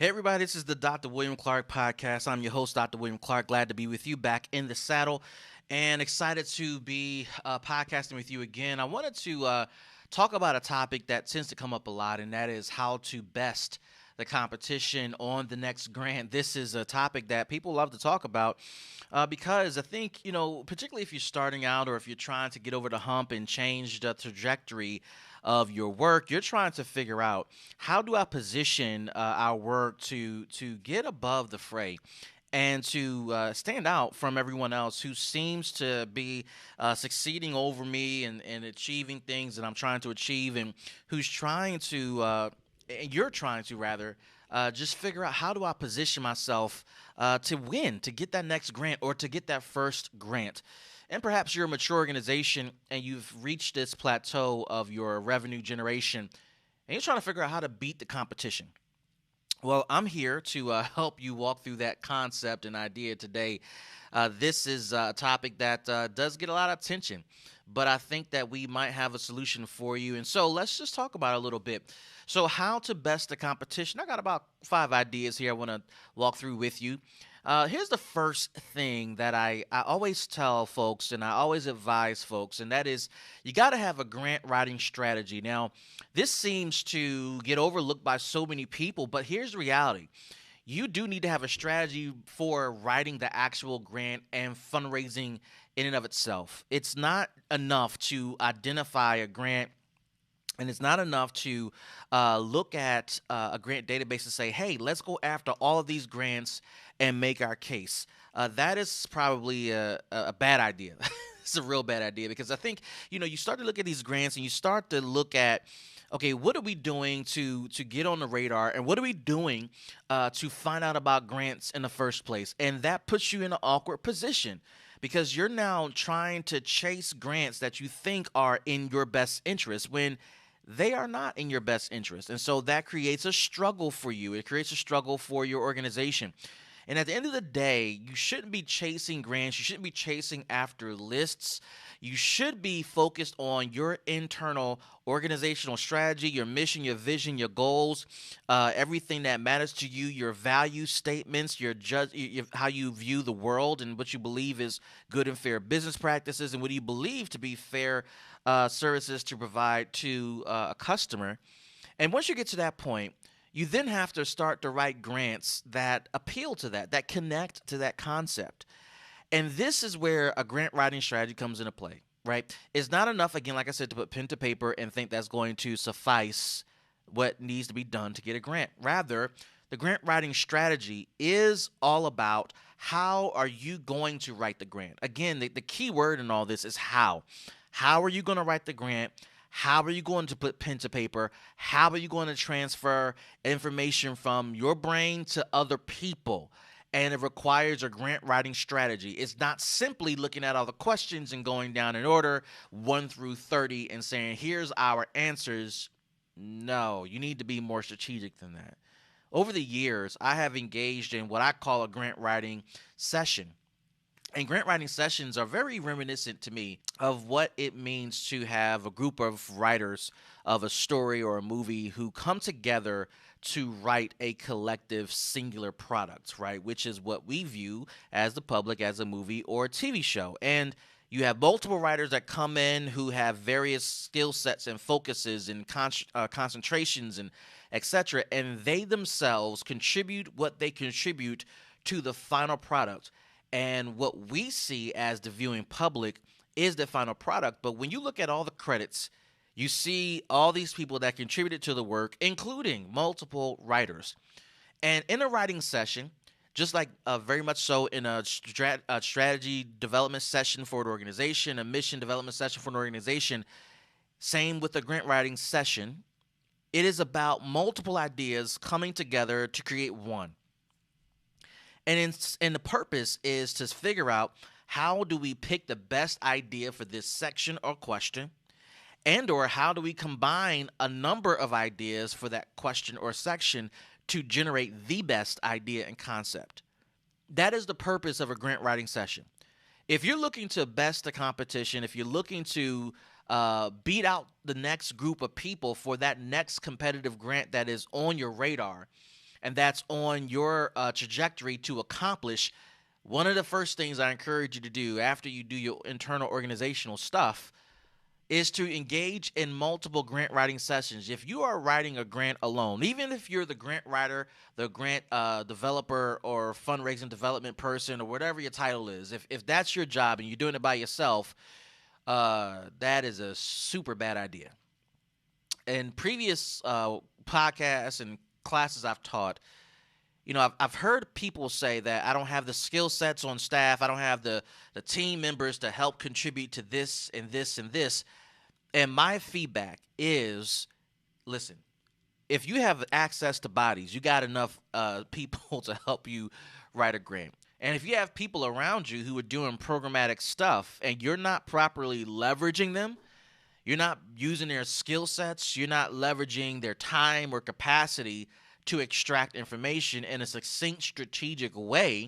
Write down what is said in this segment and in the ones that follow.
Hey, everybody, this is the Dr. William Clark podcast. I'm your host, Dr. William Clark. Glad to be with you back in the saddle and excited to be podcasting with you again. I wanted to talk about a topic that tends to come up a lot, and that is how to best the competition on the next grant. This is a topic that people love to talk about because I think, particularly if you're starting out or if you're trying to get over the hump and change the trajectory of your work, you're trying to figure out how do I position our work to get above the fray and to stand out from everyone else who seems to be succeeding over me and achieving things that I'm trying to achieve, and who's trying to, and you're trying to rather, just figure out how do I position myself to win, to get that next grant or to get that first grant. And perhaps you're a mature organization and you've reached this plateau of your revenue generation and you're trying to figure out how to beat the competition. Well, I'm here to help you walk through that concept and idea today. This is a topic that does get a lot of attention, but I think that we might have a solution for you. And so let's just talk about it a little bit. So, how to best the competition? I got about 5 ideas here I want to walk through with you. Here's the first thing that I always tell folks and I always advise folks, and that is you got to have a grant writing strategy. Now, this seems to get overlooked by so many people, but here's the reality. You do need to have a strategy for writing the actual grant and fundraising in and of itself. It's not enough to identify a grant, and it's not enough to look at a grant database and say, hey, let's go after all of these grants and make our case. That is probably a bad idea. It's a real bad idea because I think, you start to look at these grants and you start to look at, okay, what are we doing to get on the radar, and what are we doing to find out about grants in the first place? And that puts you in an awkward position because you're now trying to chase grants that you think are in your best interest when they are not in your best interest. And so that creates a struggle for you. It creates a struggle for your organization. And at the end of the day, you shouldn't be chasing grants. You shouldn't be chasing after lists. You should be focused on your internal organizational strategy, your mission, your vision, your goals, everything that matters to you, your value statements, how you view the world, and what you believe is good and fair business practices, and what you believe to be fair services to provide to a customer. And once you get to that point, you then have to start to write grants that appeal to that connect to that concept. And this is where a grant writing strategy comes into play, right? It's not enough, again, like I said, to put pen to paper and think that's going to suffice what needs to be done to get a grant. Rather, the grant writing strategy is all about how are you going to write the grant. Again, the key word in all this is how. How are you going to write the grant? How are you going to put pen to paper? How are you going to transfer information from your brain to other people? And it requires a grant writing strategy. It's not simply looking at all the questions and going down in order 1 through 30 and saying, here's our answers. No, you need to be more strategic than that. Over the years, I have engaged in what I call a grant writing session. And grant writing sessions are very reminiscent to me of what it means to have a group of writers of a story or a movie who come together to write a collective singular product, right? Which is what we view as the public as a movie or a TV show. And you have multiple writers that come in who have various skill sets and focuses and concentrations and etc. And they themselves contribute what they contribute to the final product. And what we see as the viewing public is the final product. But when you look at all the credits, you see all these people that contributed to the work, including multiple writers. And in a writing session, just like very much so in a strategy development session for an organization, a mission development session for an organization, same with the grant writing session, it is about multiple ideas coming together to create one. And the purpose is to figure out how do we pick the best idea for this section or question, and or how do we combine a number of ideas for that question or section to generate the best idea and concept. That is the purpose of a grant writing session. If you're looking to best the competition, if you're looking to beat out the next group of people for that next competitive grant that is on your radar, and that's on your trajectory to accomplish, one of the first things I encourage you to do after you do your internal organizational stuff is to engage in multiple grant writing sessions. If you are writing a grant alone, even if you're the grant writer, the grant developer, or fundraising development person, or whatever your title is, if that's your job and you're doing it by yourself, that is a super bad idea. In previous podcasts and classes I've taught, I've heard people say that I don't have the skill sets on staff, I don't have the team members to help contribute to this and this and this. And my feedback is, listen, if you have access to bodies, you got enough people to help you write a grant. And if you have people around you who are doing programmatic stuff and you're not properly leveraging them, you're not using their skill sets, you're not leveraging their time or capacity to extract information in a succinct, strategic way,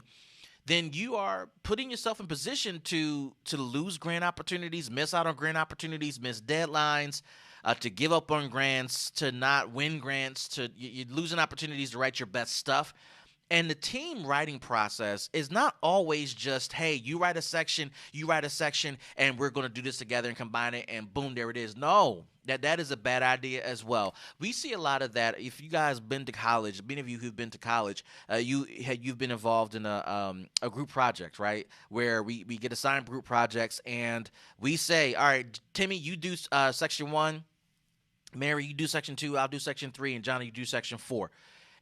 then you are putting yourself in position to lose grant opportunities, miss out on grant opportunities, miss deadlines, to give up on grants, to not win grants, you're losing opportunities to write your best stuff. And the team writing process is not always just, hey, you write a section, and we're going to do this together and combine it, and boom, there it is. No, that is a bad idea as well. We see a lot of that. If you guys been to college, many of you who've been to college, you've been involved in a group project, right? Where we get assigned group projects, and we say, all right, Timmy, you do section 1, Mary, you do section 2, I'll do section 3, and Johnny, you do section 4.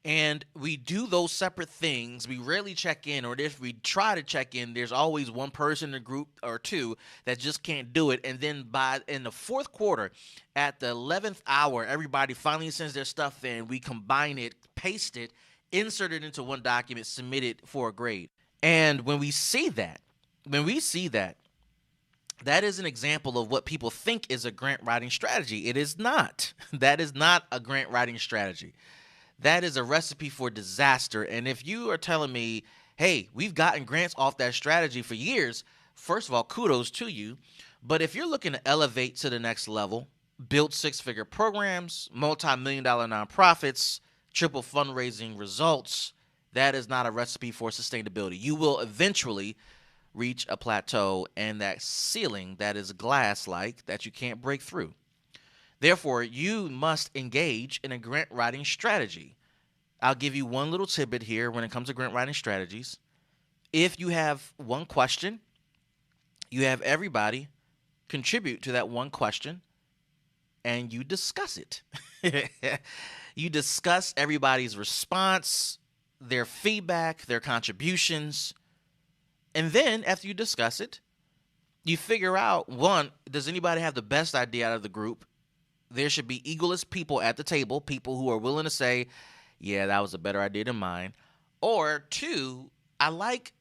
And we do those separate things. We rarely check in, or if we try to check in, there's always one person in the group or two that just can't do it. And then in the fourth quarter, at the 11th hour, everybody finally sends their stuff in. We combine it, paste it, insert it into one document, submit it for a grade. And when we see that, that is an example of what people think is a grant writing strategy. It is not. That is not a grant writing strategy. That is a recipe for disaster. And if you are telling me, hey, we've gotten grants off that strategy for years, first of all, kudos to you. But if you're looking to elevate to the next level, build six-figure programs, multi-million-dollar nonprofits, triple fundraising results, that is not a recipe for sustainability. You will eventually reach a plateau and that ceiling that is glass-like that you can't break through. Therefore, you must engage in a grant writing strategy. I'll give you one little tidbit here when it comes to grant writing strategies. If you have one question, you have everybody contribute to that one question, and you discuss it. You discuss everybody's response, their feedback, their contributions, and then after you discuss it, you figure out, one, does anybody have the best idea out of the group? There should be egoless people at the table, people who are willing to say, yeah, that was a better idea than mine. Or two, I like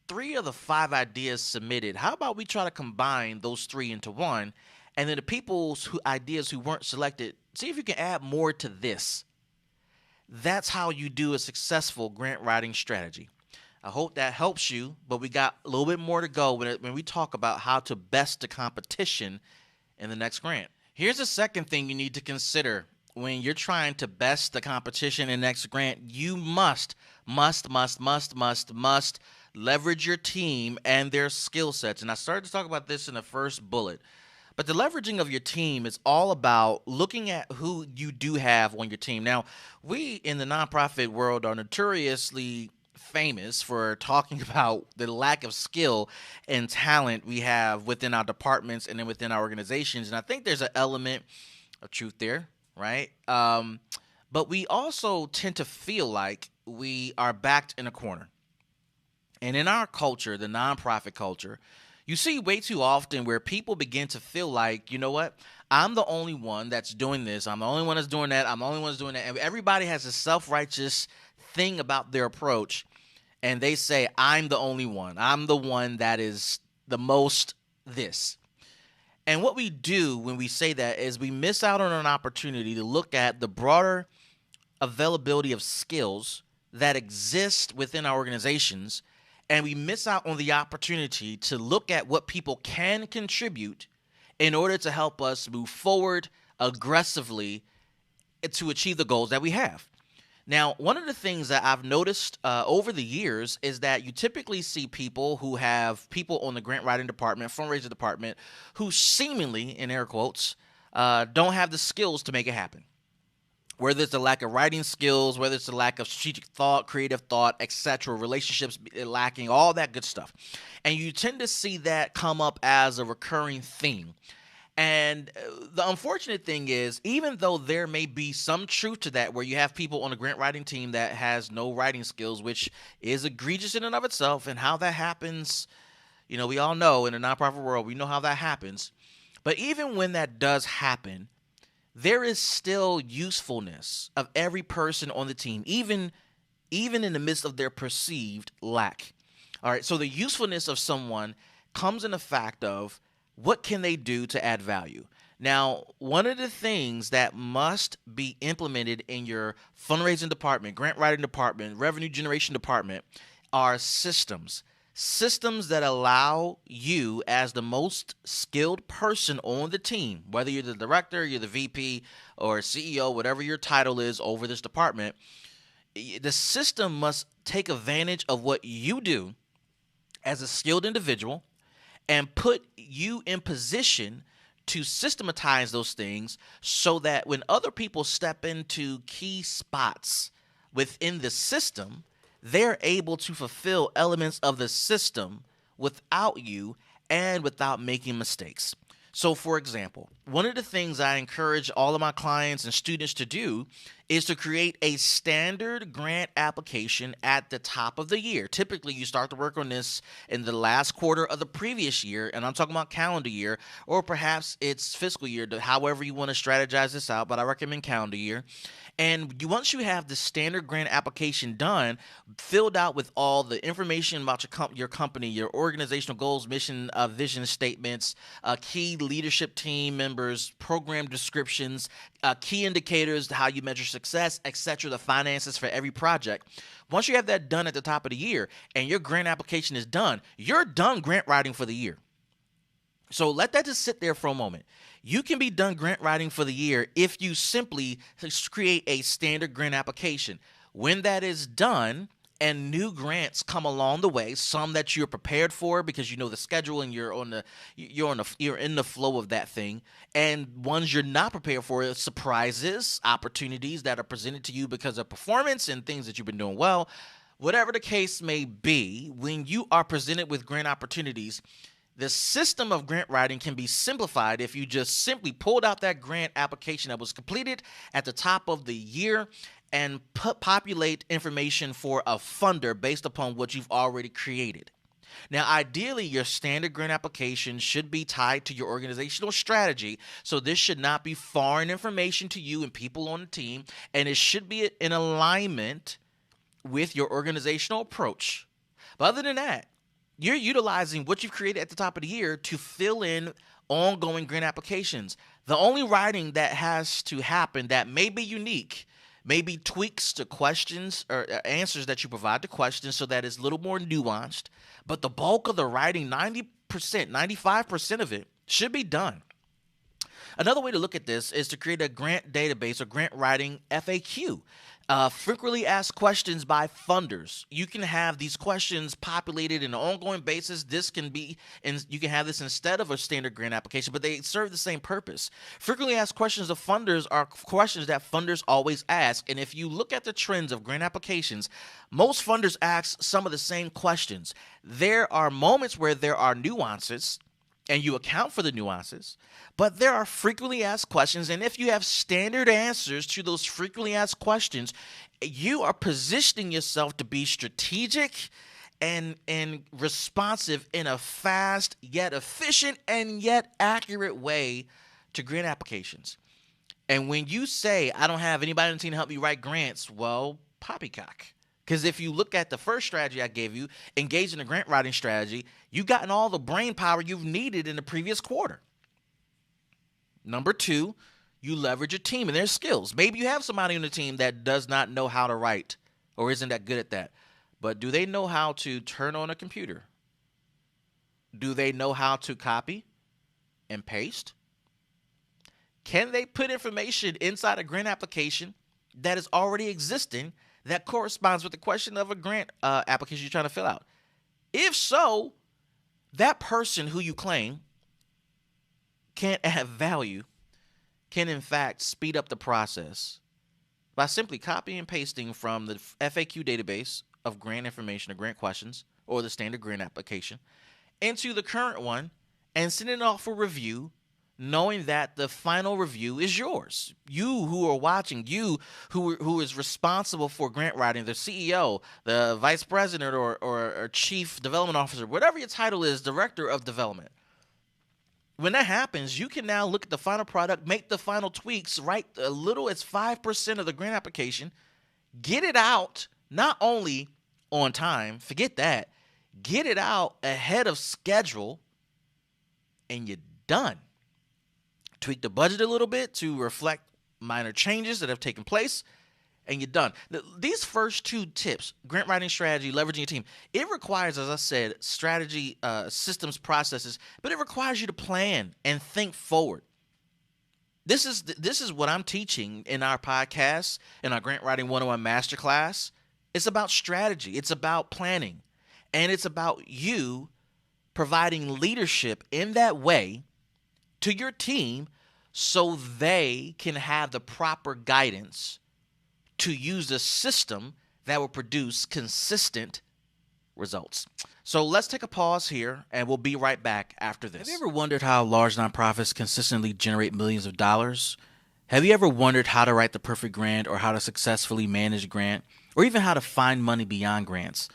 3 of the 5 ideas submitted. How about we try to combine those 3 into one? And then the people's ideas who weren't selected, see if you can add more to this. That's how you do a successful grant writing strategy. I hope that helps you, but we got a little bit more to go when we talk about how to best the competition in the next grant. Here's the second thing you need to consider when you're trying to best the competition in the next grant. You must leverage your team and their skill sets. And I started to talk about this in the first bullet. But the leveraging of your team is all about looking at who you do have on your team. Now, we in the nonprofit world are notoriously famous for talking about the lack of skill and talent we have within our departments and then within our organizations. And I think there's an element of truth there, right? But we also tend to feel like we are backed in a corner. And in our culture, the nonprofit culture, you see way too often where people begin to feel like, you know what? I'm the only one that's doing this. I'm the only one that's doing that. I'm the only one that's doing that. And everybody has a self-righteous thing about their approach. And they say, I'm the only one. I'm the one that is the most this. And what we do when we say that is we miss out on an opportunity to look at the broader availability of skills that exist within our organizations. And we miss out on the opportunity to look at what people can contribute in order to help us move forward aggressively to achieve the goals that we have. Now, one of the things that I've noticed over the years is that you typically see people who have people on the grant writing department, fundraising department, who seemingly, in air quotes, don't have the skills to make it happen. Whether it's the lack of writing skills, whether it's the lack of strategic thought, creative thought, etc., relationships lacking, all that good stuff. And you tend to see that come up as a recurring theme. And the unfortunate thing is, even though there may be some truth to that, where you have people on a grant writing team that has no writing skills, which is egregious in and of itself, and how that happens, we all know in the nonprofit world, we know how that happens. But even when that does happen, there is still usefulness of every person on the team, even in the midst of their perceived lack. All right, so the usefulness of someone comes in the fact of what can they do to add value. Now, one of the things that must be implemented in your fundraising department, grant writing department, revenue generation department are systems. Systems that allow you, as the most skilled person on the team, whether you're the director, you're the VP, or CEO, whatever your title is over this department, the system must take advantage of what you do as a skilled individual and put you in position to systematize those things so that when other people step into key spots within the system, they're able to fulfill elements of the system without you and without making mistakes. So, for example, one of the things I encourage all of my clients and students to do is to create a standard grant application at the top of the year. Typically, you start to work on this in the last quarter of the previous year, and I'm talking about calendar year, or perhaps it's fiscal year, however you want to strategize this out, but I recommend calendar year. And once you have the standard grant application done, filled out with all the information about your company, your organizational goals, mission, vision statements, key leadership team members, program descriptions, key indicators, how you measure success, etc., the finances for every project. Once you have that done at the top of the year and your grant application is done, you're done grant writing for the year. So let that just sit there for a moment. You can be done grant writing for the year if you simply create a standard grant application. When that is done and new grants come along the way, some that you're prepared for because you know the schedule and you're in the flow of that thing, and ones you're not prepared for, surprises, opportunities that are presented to you because of performance and things that you've been doing well. Whatever the case may be, when you are presented with grant opportunities, the system of grant writing can be simplified if you just simply pulled out that grant application that was completed at the top of the year and populate information for a funder based upon what you've already created. Now, ideally, your standard grant application should be tied to your organizational strategy, so this should not be foreign information to you and people on the team, and it should be in alignment with your organizational approach. But other than that, you're utilizing what you've created at the top of the year to fill in ongoing grant applications. The only writing that has to happen that may be unique, maybe tweaks to questions or answers that you provide to questions so that it's a little more nuanced. But the bulk of the writing, 90%, 95% of it, should be done. Another way to look at this is to create a grant database or grant writing FAQ. Frequently asked questions by funders. You can have these questions populated in an ongoing basis. This can be, and you can have this instead of a standard grant application, but they serve the same purpose. Frequently asked questions of funders are questions that funders always ask. And if you look at the trends of grant applications, most funders ask some of the same questions. There are moments where there are nuances, and you account for the nuances, but there are frequently asked questions, and if you have standard answers to those frequently asked questions, you are positioning yourself to be strategic and responsive in a fast, yet efficient, and yet accurate way to grant applications. And when you say, I don't have anybody on the team to help me write grants, well, poppycock. Because if you look at the first strategy I gave you, engage in a grant writing strategy, you've gotten all the brain power you've needed in the previous quarter. Number two, you leverage your team and their skills. Maybe you have somebody on the team that does not know how to write or isn't that good at that. But do they know how to turn on a computer? Do they know how to copy and paste? Can they put information inside a grant application that is already existing that corresponds with the question of a grant application you're trying to fill out? If so, that person who you claim can't add value can in fact speed up the process by simply copying and pasting from the FAQ database of grant information or grant questions or the standard grant application into the current one and sending it off for review, knowing that the final review is yours. You who are watching, you who is responsible for grant writing, the CEO, the vice president or chief development officer, whatever your title is, director of development. When that happens, you can now look at the final product, make the final tweaks, write a little as 5% of the grant application, get it out not only on time, forget that, get it out ahead of schedule, and you're done. Tweak the budget a little bit to reflect minor changes that have taken place, and you're done. These first two tips, grant writing strategy, leveraging your team, it requires, as I said, strategy, systems, processes, but it requires you to plan and think forward. This is what I'm teaching in our podcast, in our Grant Writing 101 Masterclass. It's about strategy. It's about planning. And it's about you providing leadership in that way to your team so they can have the proper guidance to use a system that will produce consistent results. So let's take a pause here, and we'll be right back after this. Have you ever wondered how large nonprofits consistently generate millions of dollars? Have you ever wondered how to write the perfect grant, or how to successfully manage a grant, or even how to find money beyond grants?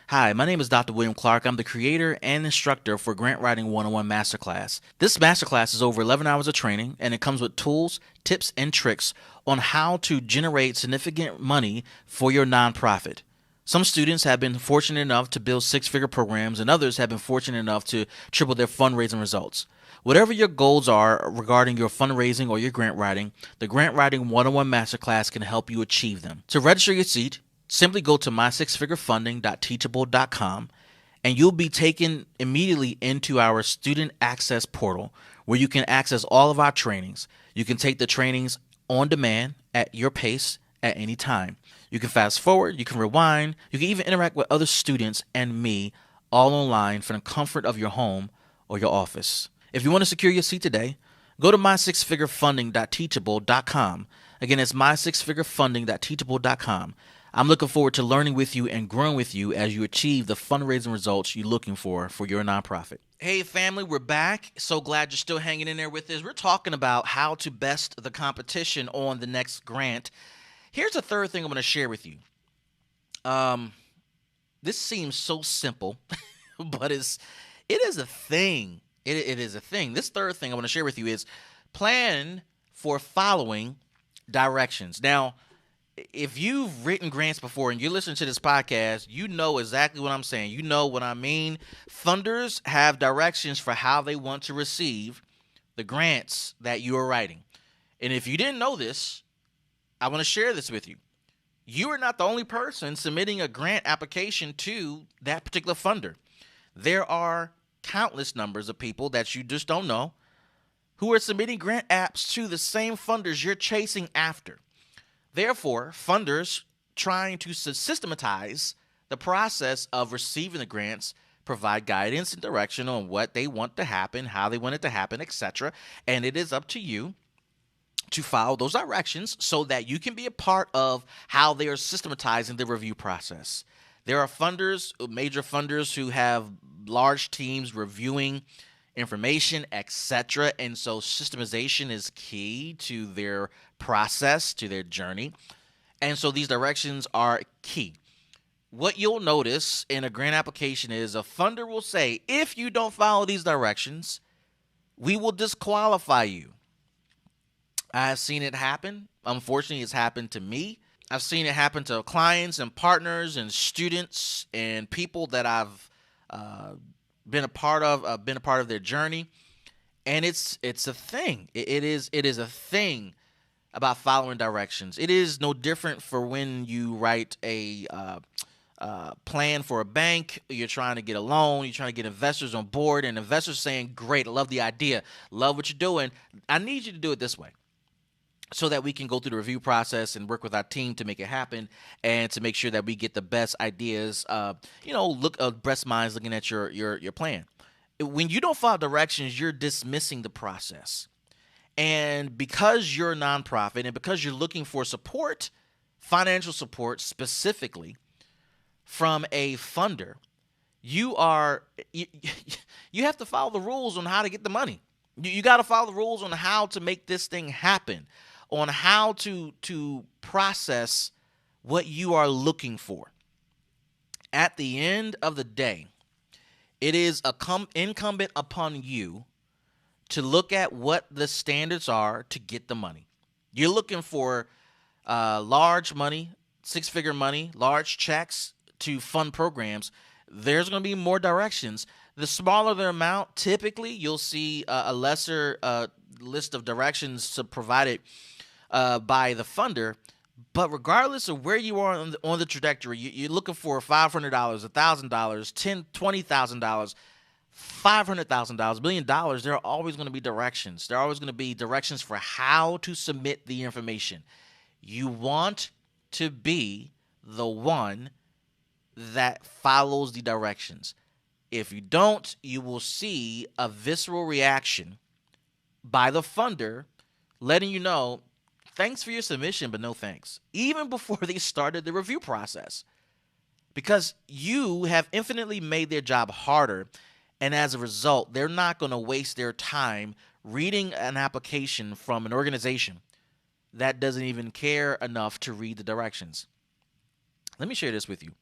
Hi, my name is Dr. William Clark. I'm the creator and instructor for Grant Writing 101 Masterclass. This masterclass is over 11 hours of training, and it comes with tools, tips, and tricks on how to generate significant money for your nonprofit. Some students have been fortunate enough to build six-figure programs, and others have been fortunate enough to triple their fundraising results. Whatever your goals are regarding your fundraising or your grant writing, the Grant Writing 101 Masterclass can help you achieve them. To register your seat, simply go to mysixfigurefunding.teachable.com, and you'll be taken immediately into our student access portal where you can access all of our trainings. You can take the trainings on demand at your pace at any time. You can fast forward, you can rewind, you can even interact with other students and me all online from the comfort of your home or your office. If you want to secure your seat today, go to mysixfigurefunding.teachable.com. Again, it's mysixfigurefunding.teachable.com. I'm looking forward to learning with you and growing with you as you achieve the fundraising results you're looking for your nonprofit. Hey, family, we're back. So glad you're still hanging in there with us. We're talking about how to best the competition on the next grant. Here's the third thing I'm going to share with you. This seems so simple, but it is a thing. It is a thing. This third thing I want to share with you is plan for following directions. Now, if you've written grants before and you listen to this podcast, you know exactly what I'm saying. You know what I mean. Funders have directions for how they want to receive the grants that you are writing. And if you didn't know this, I want to share this with you. You are not the only person submitting a grant application to that particular funder. There are countless numbers of people that you just don't know who are submitting grant apps to the same funders you're chasing after. Therefore, funders trying to systematize the process of receiving the grants provide guidance and direction on what they want to happen, how they want it to happen, etc. And it is up to you to follow those directions so that you can be a part of how they are systematizing the review process. There are funders, major funders, who have large teams reviewing information, etc. And so systemization is key to their process, to their journey. And so these directions are key. What you'll notice in a grant application is a funder will say, if you don't follow these directions, we will disqualify you. I've seen it happen. Unfortunately, it's happened to me. I've seen it happen to clients and partners and students and people that I've been a part of their journey. And it's a thing. It is a thing about following directions. It is no different for when you write a plan for a bank. You're trying to get a loan. You're trying to get investors on board, and investors saying, great, I love the idea, love what you're doing. I need you to do it this way. so that we can go through the review process and work with our team to make it happen and to make sure that we get the best ideas. Look, breast minds looking at your plan. When you don't follow directions, you're dismissing the process. And because you're a nonprofit and because you're looking for support, financial support specifically from a funder, you are you, you have to follow the rules on how to get the money. You got to follow the rules on how to make this thing happen, on how to process what you are looking for. At the end of the day, it is incumbent upon you to look at what the standards are to get the money. You're looking for large money, six-figure money, large checks to fund programs. There's going to be more directions. The smaller the amount, typically you'll see a lesser list of directions provided by the funder. But regardless of where you are on the trajectory, you're looking for $500, $1,000, $10,000, $20,000, $500,000, $1 million. There are always going to be directions. There are always going to be directions for how to submit the information. You want to be the one that follows the directions. If you don't, you will see a visceral reaction by the funder letting you know, thanks for your submission, but no thanks, even before they started the review process, because you have infinitely made their job harder. And as a result, they're not going to waste their time reading an application from an organization that doesn't even care enough to read the directions. Let me share this with you.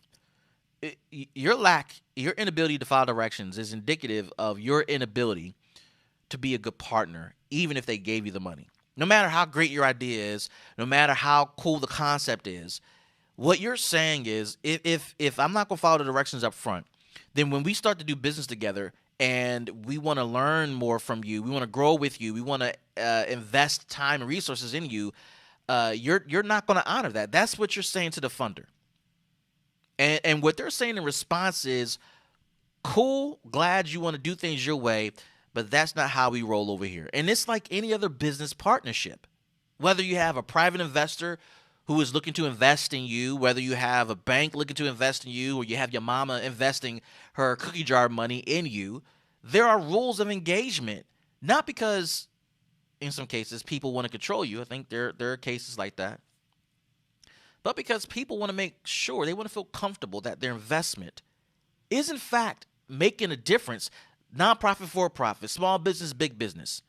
Your inability to follow directions is indicative of your inability to be a good partner, even if they gave you the money. No matter how great your idea is, no matter how cool the concept is, what you're saying is, if I'm not going to follow the directions up front, then when we start to do business together and we want to learn more from you, we want to grow with you, we want to invest time and resources in you, you're not going to honor that. That's what you're saying to the funder. And what they're saying in response is, cool, glad you want to do things your way, but that's not how we roll over here. And it's like any other business partnership. Whether you have a private investor who is looking to invest in you, whether you have a bank looking to invest in you, or you have your mama investing her cookie jar money in you, there are rules of engagement. Not because, in some cases, people want to control you. I think there are cases like that. But because people want to make sure, they want to feel comfortable that their investment is, in fact, making a difference. Nonprofit, for profit, small business, big business.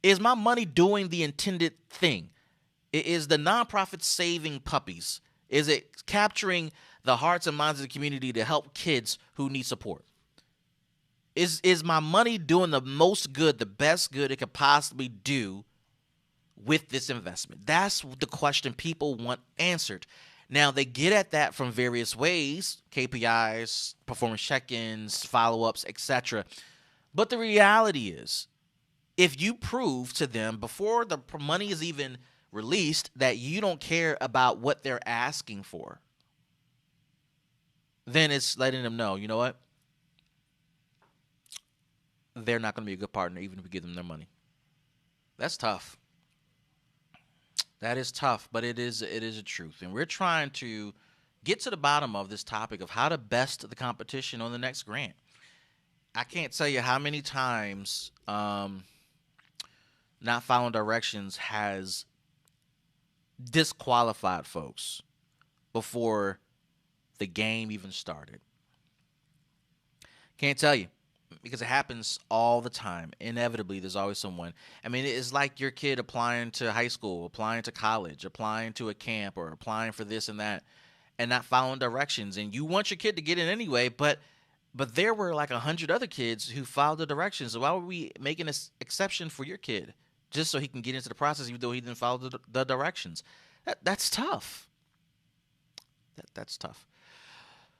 Is my money doing the intended thing? Is the nonprofit saving puppies? Is it capturing the hearts and minds of the community to help kids who need support? Is my money doing the most good, the best good it could possibly do with this investment? That's the question people want answered. Now, they get at that from various ways: KPIs, performance check-ins, follow-ups, etc. But the reality is, if you prove to them before the money is even released that you don't care about what they're asking for, then it's letting them know, you know what? They're not going to be a good partner even if we give them their money. That's tough. That is tough, but it is a truth. And we're trying to get to the bottom of this topic of how to best the competition on the next grant. I can't tell you how many times not following directions has disqualified folks before the game even started. Can't tell you, because it happens all the time. Inevitably, there's always someone. I mean, it's like your kid applying to high school, applying to college, applying to a camp, or applying for this and that, and not following directions. And you want your kid to get in anyway, but there were like 100 other kids who followed the directions. So why were we making an exception for your kid just so he can get into the process, even though he didn't follow the directions? That's tough. That's tough.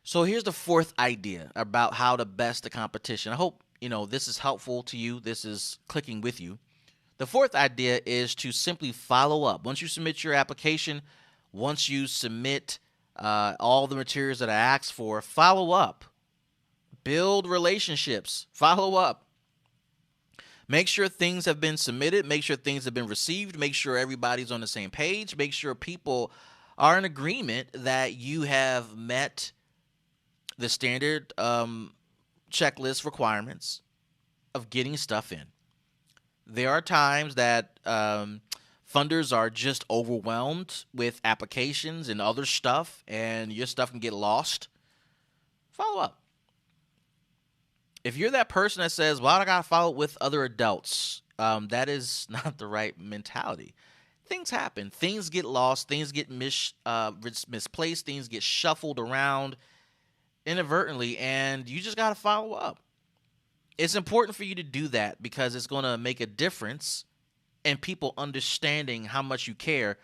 So here's the fourth idea about how to best the competition. I hope this is helpful to you. This is clicking with you. The fourth idea is to simply follow up. Once you submit your application, once you submit all the materials that I asked for, follow up. Build relationships. Follow up. Make sure things have been submitted. Make sure things have been received. Make sure everybody's on the same page. Make sure people are in agreement that you have met the standard checklist requirements of getting stuff in. There are times that funders are just overwhelmed with applications and other stuff, and your stuff can get lost. Follow up. If you're that person that says, well, I got to follow up with other adults, that is not the right mentality. Things happen. Things get lost. Things get misplaced. Things get shuffled around inadvertently, and you just got to follow up. It's important for you to do that because it's going to make a difference in people understanding how much you care.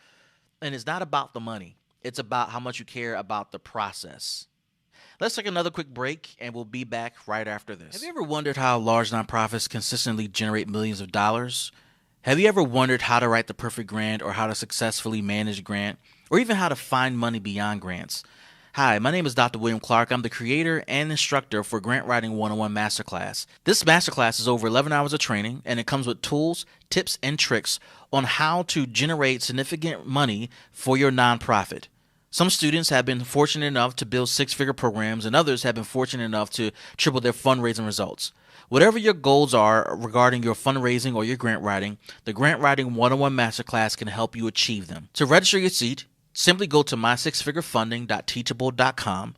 And it's not about the money. It's about how much you care about the process. Let's take another quick break, and we'll be back right after this. Have you ever wondered how large nonprofits consistently generate millions of dollars? Have you ever wondered how to write the perfect grant, or how to successfully manage a grant, or even how to find money beyond grants? Hi, my name is Dr. William Clark. I'm the creator and instructor for Grant Writing 101 Masterclass. This masterclass is over 11 hours of training, and it comes with tools, tips, and tricks on how to generate significant money for your nonprofit. Some students have been fortunate enough to build six-figure programs, and others have been fortunate enough to triple their fundraising results. Whatever your goals are regarding your fundraising or your grant writing, the Grant Writing 101 Masterclass can help you achieve them. To register your seat, simply go to mysixfigurefunding.teachable.com,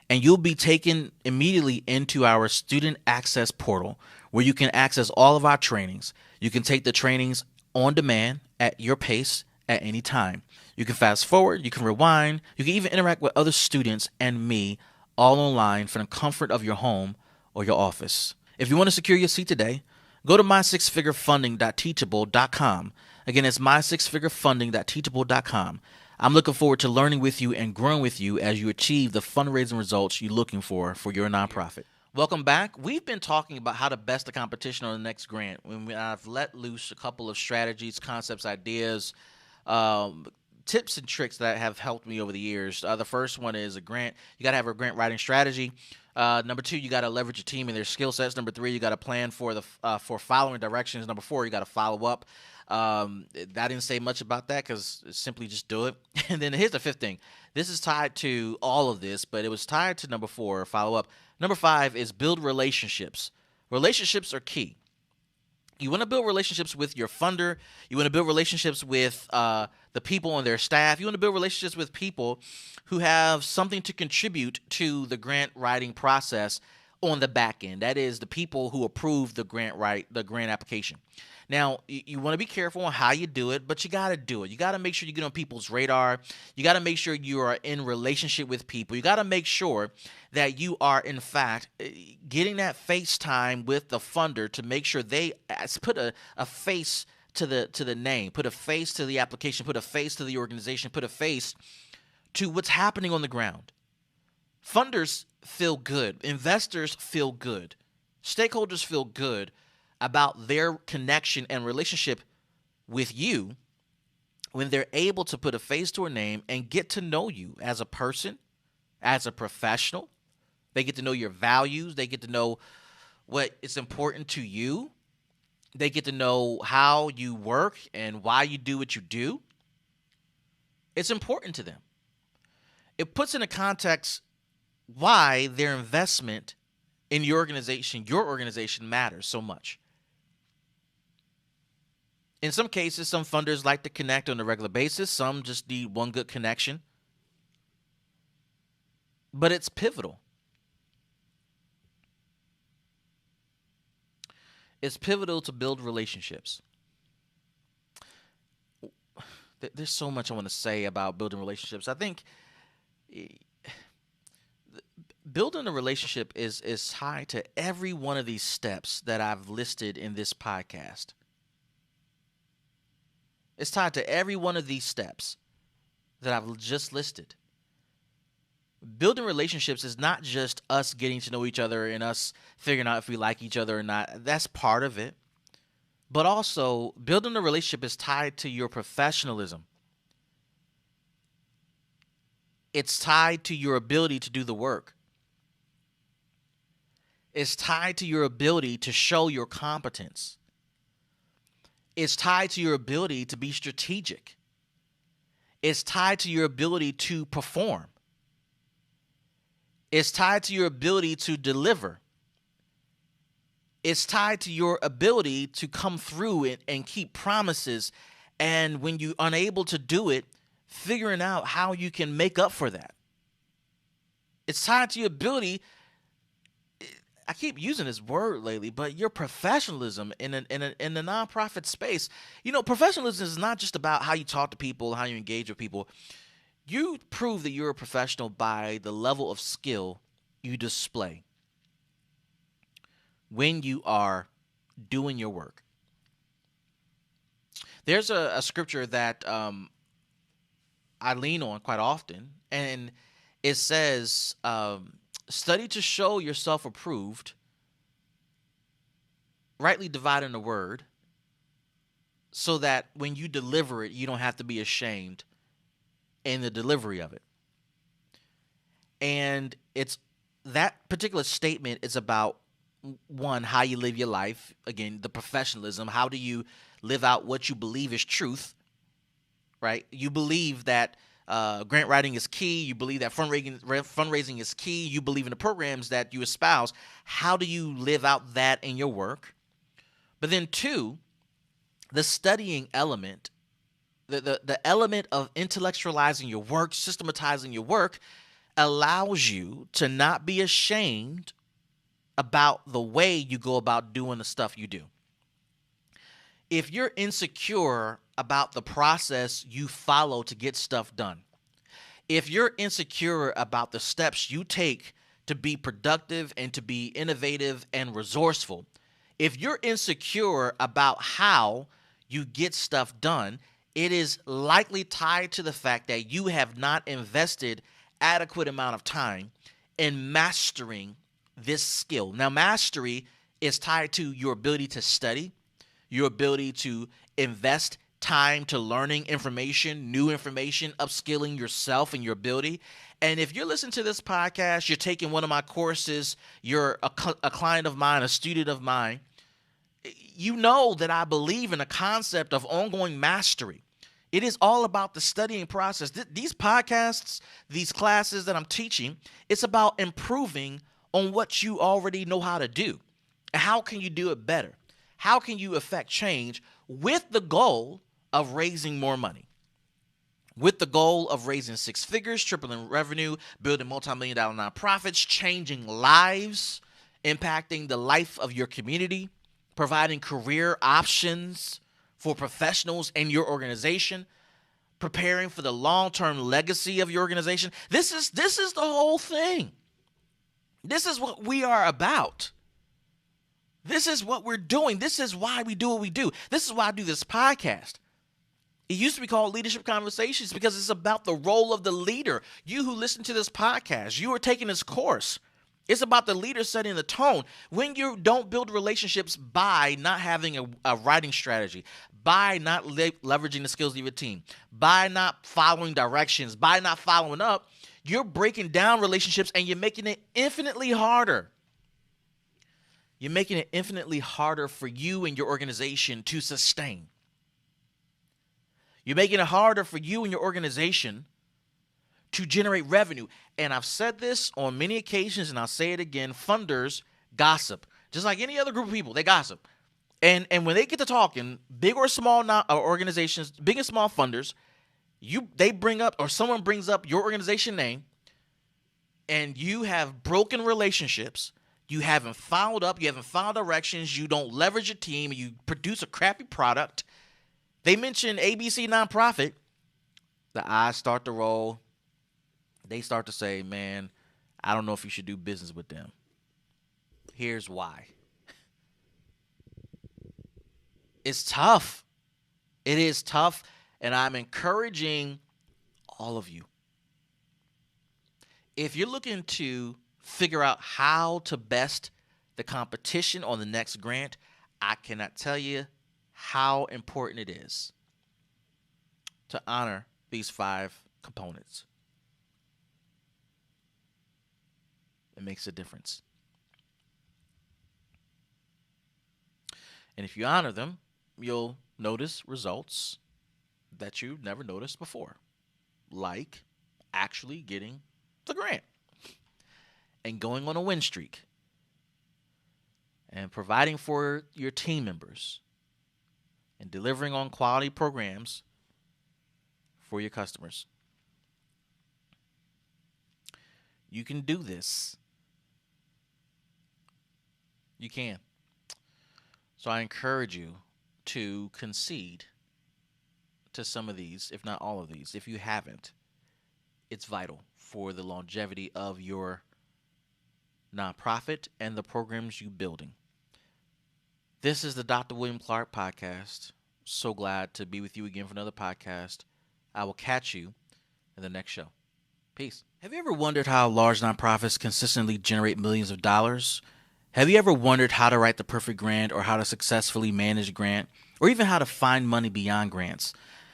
and you'll be taken immediately into our student access portal where you can access all of our trainings. You can take the trainings on demand at your pace at any time. You can fast forward, you can rewind, you can even interact with other students and me all online from the comfort of your home or your office. If you want to secure your seat today, go to mysixfigurefunding.teachable.com. Again, it's mysixfigurefunding.teachable.com. I'm looking forward to learning with you and growing with you as you achieve the fundraising results you're looking for your nonprofit. Welcome back. We've been talking about how to best the competition on the next grant. I've let loose a couple of strategies, concepts, ideas, tips and tricks that have helped me over the years. The first one is a grant. You got to have a grant writing strategy. Number two, you got to leverage your team and their skill sets. Number three, you got to plan for following directions. Number four, you got to follow up. I didn't say much about that because simply just do it. And then here's the fifth thing. This is tied to all of this, but it was tied to number four, follow up. Number five is build relationships. Relationships are key. You want to build relationships with your funder. You want to build relationships with the people on their staff. You want to build relationships with people who have something to contribute to the grant writing process on the back end. That is the people who approve the grant application. Now, you want to be careful on how you do it, but you got to do it. You got to make sure you get on people's radar. You got to make sure you are in relationship with people. You got to make sure that you are, in fact, getting that FaceTime with the funder to make sure they put a face to the name, put a face to the application, put a face to the organization, put a face to what's happening on the ground. Funders feel good. Investors feel good. Stakeholders feel good about their connection and relationship with you when they're able to put a face to a name and get to know you as a person, as a professional. They get to know your values. They get to know what is important to you. They get to know how you work and why you do what you do. It's important to them. It puts into context why their investment in your organization matters so much. In some cases, some funders like to connect on a regular basis. Some just need one good connection. But it's pivotal. It's pivotal to build relationships. There's so much I want to say about building relationships. I think building a relationship is tied to every one of these steps that I've listed in this podcast. It's tied to every one of these steps that I've just listed. Building relationships is not just us getting to know each other and us figuring out if we like each other or not. That's part of it. But also, building a relationship is tied to your professionalism. It's tied to your ability to do the work. It's tied to your ability to show your competence. It's tied to your ability to be strategic. It's tied to your ability to perform. It's tied to your ability to deliver. It's tied to your ability to come through it and keep promises. And when you're unable to do it, figuring out how you can make up for that. It's tied to your ability. I keep using this word lately, but your professionalism in the nonprofit space. Professionalism is not just about how you talk to people, how you engage with people. You prove that you're a professional by the level of skill you display when you are doing your work. There's a scripture that I lean on quite often, and it says, study to show yourself approved, rightly dividing the word, so that when you deliver it, you don't have to be ashamed in the delivery of it. And it's that particular statement is about, one, how you live your life. Again, the professionalism. How do you live out what you believe is truth, right? You believe that grant writing is key. You believe that fundraising is key. You believe in the programs that you espouse. How do you live out that in your work? But then two, the studying element, the element of intellectualizing your work, systematizing your work, allows you to not be ashamed about the way you go about doing the stuff you do. If you're insecure about the process you follow to get stuff done, if you're insecure about the steps you take to be productive and to be innovative and resourceful, if you're insecure about how you get stuff done, it is likely tied to the fact that you have not invested adequate amount of time in mastering this skill. Now, mastery is tied to your ability to study, your ability to invest time to learning information, new information, upskilling yourself and your ability. And if you're listening to this podcast, you're taking one of my courses, you're a client of mine, a student of mine, you know that I believe in the concept of ongoing mastery. It is all about the studying process. These podcasts, these classes that I'm teaching, it's about improving on what you already know how to do. And how can you do it better? How can you affect change with the goal of raising more money? With the goal of raising six figures, tripling revenue, building multi-million-dollar nonprofits, changing lives, impacting the life of your community, providing career options for professionals in your organization, preparing for the long-term legacy of your organization. This is the whole thing. This is what we are about. This is what we're doing. This is why we do what we do. This is why I do this podcast. It used to be called Leadership Conversations because it's about the role of the leader. You who listen to this podcast, you are taking this course. It's about the leader setting the tone. When you don't build relationships by not having a writing strategy, by not leveraging the skills of your team, by not following directions, by not following up, you're breaking down relationships and you're making it infinitely harder. You're making it infinitely harder for you and your organization to sustain. You're making it harder for you and your organization to generate revenue. And I've said this on many occasions, and I'll say it again, funders gossip. Just like any other group of people, they gossip. And when they get to talking, big or small organizations, big and small funders, they bring up, or someone brings up your organization name, and you have broken relationships, you haven't followed up, you haven't followed directions, you don't leverage your team, you produce a crappy product. They mention ABC nonprofit, the eyes start to roll. They start to say, man, I don't know if you should do business with them. Here's why. It's tough. It is tough, and I'm encouraging all of you. If you're looking to figure out how to best the competition on the next grant, I cannot tell you how important it is to honor these 5 components. It makes a difference. And if you honor them, you'll notice results that you never noticed before, like actually getting the grant and going on a win streak and providing for your team members and delivering on quality programs for your customers. You can do this. You can. So I encourage you to concede to some of these, if not all of these. If you haven't, it's vital for the longevity of your nonprofit and the programs you're building. This is the Dr. William Clark podcast. So glad to be with you again for another podcast. I will catch you in the next show. Peace. Have you ever wondered how large nonprofits consistently generate millions of dollars? Have you ever wondered how to write the perfect grant, or how to successfully manage a grant, or even how to find money beyond grants?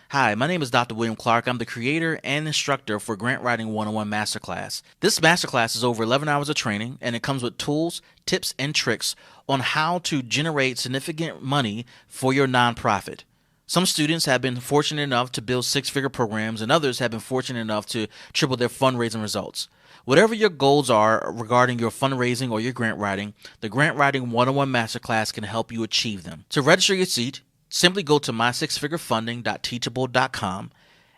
Hi, my name is Dr. William Clark. I'm the creator and instructor for Grant Writing 101 Masterclass. This masterclass is over 11 hours of training, and it comes with tools, tips, and tricks on how to generate significant money for your nonprofit. Some students have been fortunate enough to build six-figure programs, and others have been fortunate enough to triple their fundraising results. Whatever your goals are regarding your fundraising or your grant writing, the Grant Writing 101 Masterclass can help you achieve them. To register your seat, simply go to mysixfigurefunding.teachable.com,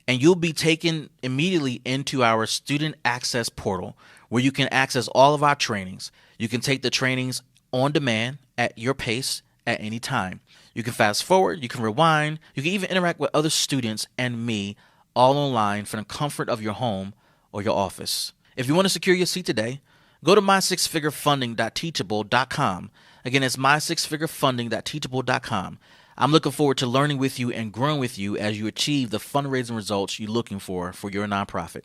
and you'll be taken immediately into our student access portal, where you can access all of our trainings. You can take the trainings on demand at your pace at any time. You can fast forward, you can rewind, you can even interact with other students and me all online from the comfort of your home or your office. If you want to secure your seat today, go to mysixfigurefunding.teachable.com. Again, it's mysixfigurefunding.teachable.com. I'm looking forward to learning with you and growing with you as you achieve the fundraising results you're looking for your nonprofit.